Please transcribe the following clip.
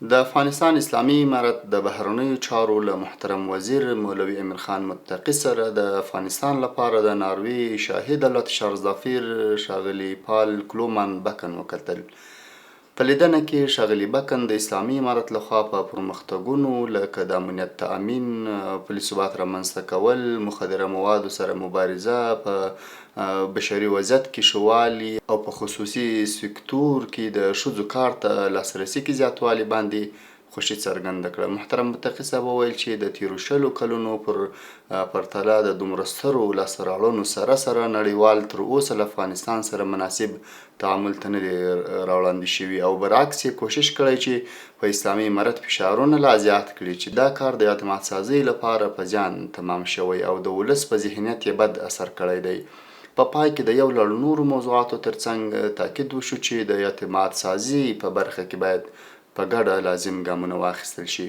د افغانستان اسلامي امارت د بهرنیو چارو له محترم وزیر مولوي امیر خان متقي سره د افغانستان لپاره د ناروې شاهي دولت شارزدافیر ښاغلي پال کلومان بکن وکتل. په لیدنه کې ښاغلي بکن د اسلامي امارت لخوا په پرمختګونو لکه د امنیت تأمین، پولي ثبات رامنځته کول، مخدره موادو سره مبارزه، په بشري وضعیت کې ښه والي او په خصوصي سکتور کې د ښځو کار ته لاسرسي کې زیاتوالي باندې خوښي څرګنده کړه. محترم متقي صاحب وویل چې د تیرو 20 کلونو پرتله د دومره سترو لاسته راوړنو سره نړیوال تر اوسه له افغانستان سره مناسب تعامل ته نه دي راوړاندې شوي، او برعکس یې کوشش کړی چې په اسلامي امارت فشارونه لا زیات کړي چې دا کار د اعتماد سازۍ لپاره په زیان تمام شوی او د ولس په ذهنیت یې بد اثر کړی دی. په پای کې د یو لړ نورو موضوعاتو ترڅنګ تاکید وشو چې د اعتماد سازۍ په برخه کې باید په ګډه لازم ګامونه واخیستل شي.